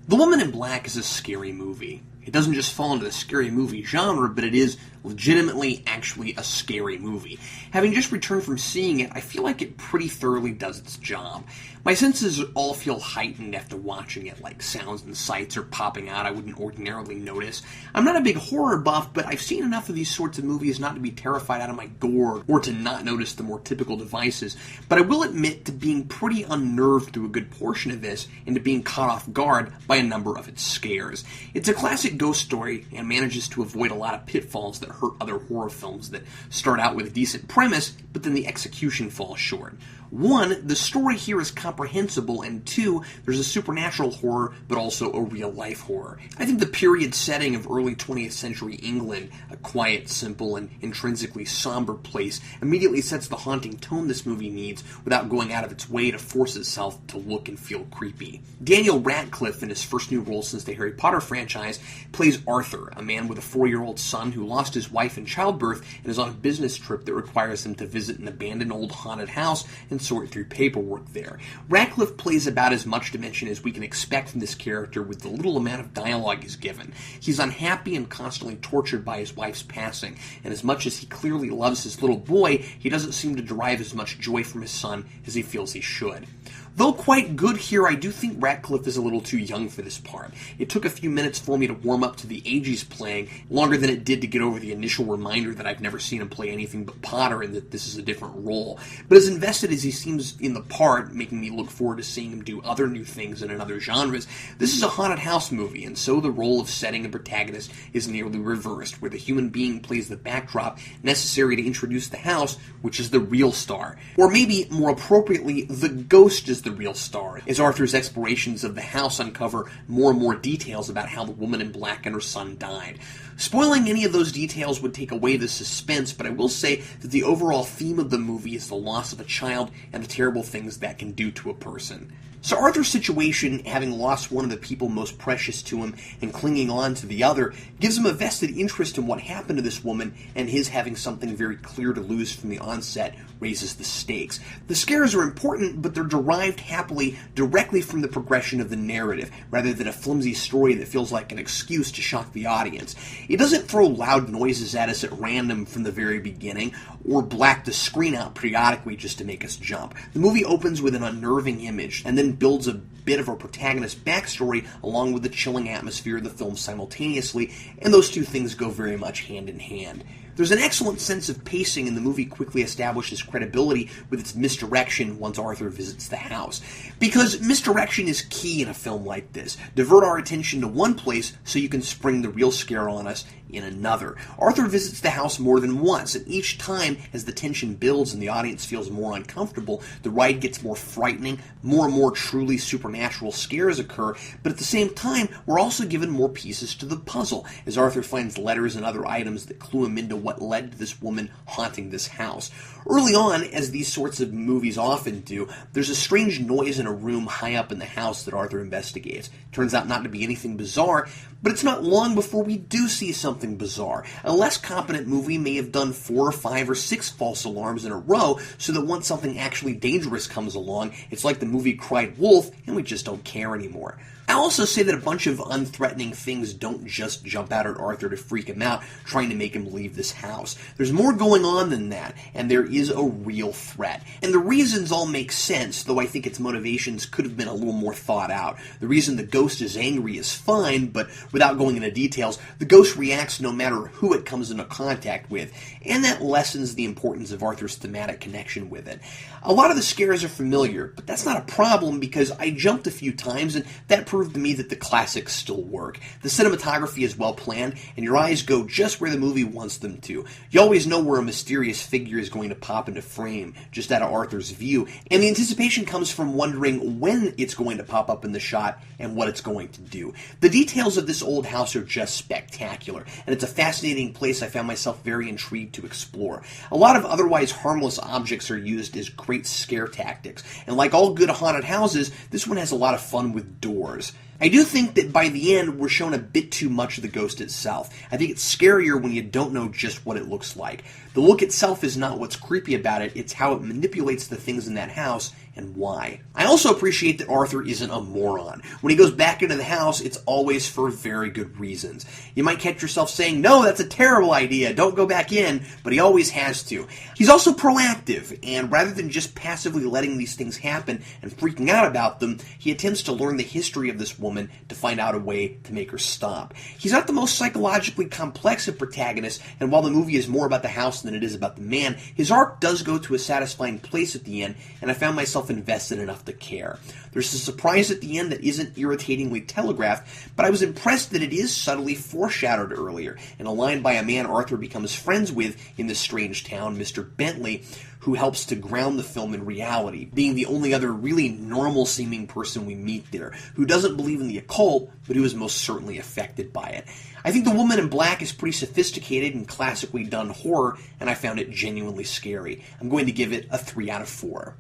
The Woman in Black is a scary movie. It doesn't just fall into the scary movie genre, but it is legitimately actually a scary movie. Having just returned from seeing it, I feel like it pretty thoroughly does its job. My senses all feel heightened after watching it, like sounds and sights are popping out I wouldn't ordinarily notice. I'm not a big horror buff, but I've seen enough of these sorts of movies not to be terrified out of my gourd or to not notice the more typical devices, but I will admit to being pretty unnerved through a good portion of this and to being caught off guard by a number of its scares. It's a classic ghost story and manages to avoid a lot of pitfalls that hurt other horror films that start out with a decent premise, but then the execution falls short. One, the story here is comprehensible, and two, there's a supernatural horror, but also a real-life horror. I think the period setting of early 20th century England, a quiet, simple, and intrinsically somber place, immediately sets the haunting tone this movie needs without going out of its way to force itself to look and feel creepy. Daniel Radcliffe, in his first new role since the Harry Potter franchise, plays Arthur, a man with a 4-year-old son who lost his wife in childbirth and is on a business trip that requires him to visit an abandoned old haunted house and sort through paperwork there. Radcliffe plays about as much dimension as we can expect from this character with the little amount of dialogue he's given. He's unhappy and constantly tortured by his wife's passing, and as much as he clearly loves his little boy, he doesn't seem to derive as much joy from his son as he feels he should. Though quite good here, I do think Radcliffe is a little too young for this part. It took a few minutes for me to warm up to the age he's playing, longer than it did to get over the initial reminder that I've never seen him play anything but Potter and that this is a different role. But as invested as he seems in the part, making me look forward to seeing him do other new things and in other genres, this is a haunted house movie, and so the role of setting and protagonist is nearly reversed, where the human being plays the backdrop necessary to introduce the house, which is the real star. Or maybe, more appropriately, the ghost is the real star, as Arthur's explorations of the house uncover more and more details about how the woman in black and her son died. Spoiling any of those details would take away the suspense, but I will say that the overall theme of the movie is the loss of a child and the terrible things that can do to a person. So Arthur's situation, having lost one of the people most precious to him and clinging on to the other, gives him a vested interest in what happened to this woman, and his having something very clear to lose from the onset raises the stakes. The scares are important, but they're derived happily directly from the progression of the narrative, rather than a flimsy story that feels like an excuse to shock the audience. It doesn't throw loud noises at us at random from the very beginning, or black the screen out periodically just to make us jump. The movie opens with an unnerving image, and then builds a bit of a protagonist's backstory along with the chilling atmosphere of the film simultaneously, and those two things go very much hand in hand. There's an excellent sense of pacing, and the movie quickly establishes credibility with its misdirection once Arthur visits the house. Because misdirection is key in a film like this. Divert our attention to one place so you can spring the real scare on us in another. Arthur visits the house more than once, and each time, as the tension builds and the audience feels more uncomfortable, the ride gets more frightening, more and more truly supernatural scares occur, but at the same time, we're also given more pieces to the puzzle, as Arthur finds letters and other items that clue him into what led to this woman haunting this house. Early on, as these sorts of movies often do, there's a strange noise in a room high up in the house that Arthur investigates. Turns out not to be anything bizarre, but it's not long before we do see something bizarre. A less competent movie may have done 4 or 5 or 6 false alarms in a row, so that once something actually dangerous comes along, it's like the movie cried wolf, and we just don't care anymore. I'll also say that a bunch of unthreatening things don't just jump out at Arthur to freak him out, trying to make him leave this house. There's more going on than that, and there is a real threat. And the reasons all make sense, though I think its motivations could have been a little more thought out. The reason the ghost is angry is fine, but without going into details, the ghost reacts no matter who it comes into contact with, and that lessens the importance of Arthur's thematic connection with it. A lot of the scares are familiar, but that's not a problem because I jumped a few times, and that proved to me that the classics still work. The cinematography is well planned, and your eyes go just where the movie wants them to. You always know where a mysterious figure is going to pop into frame, just out of Arthur's view, and the anticipation comes from wondering when it's going to pop up in the shot and what it's going to do. The details of this old house are just spectacular, and it's a fascinating place I found myself very intrigued to explore. A lot of otherwise harmless objects are used as great scare tactics, and like all good haunted houses, this one has a lot of fun with doors. I do think that by the end, we're shown a bit too much of the ghost itself. I think it's scarier when you don't know just what it looks like. The look itself is not what's creepy about it, it's how it manipulates the things in that house and why. I also appreciate that Arthur isn't a moron. When he goes back into the house, it's always for very good reasons. You might catch yourself saying, no, that's a terrible idea, don't go back in, but he always has to. He's also proactive, and rather than just passively letting these things happen and freaking out about them, he attempts to learn the history of this woman to find out a way to make her stop. He's not the most psychologically complex of protagonists, and while the movie is more about the house than it is about the man, his arc does go to a satisfying place at the end, and I found myself invested enough to care. There's a surprise at the end that isn't irritatingly telegraphed, but I was impressed that it is subtly foreshadowed earlier, in a line by a man Arthur becomes friends with in this strange town, Mr. Bentley, who helps to ground the film in reality, being the only other really normal-seeming person we meet there, who doesn't believe in the occult, but who is most certainly affected by it. I think The Woman in Black is pretty sophisticated and classically done horror, and I found it genuinely scary. I'm going to give it a 3 out of 4.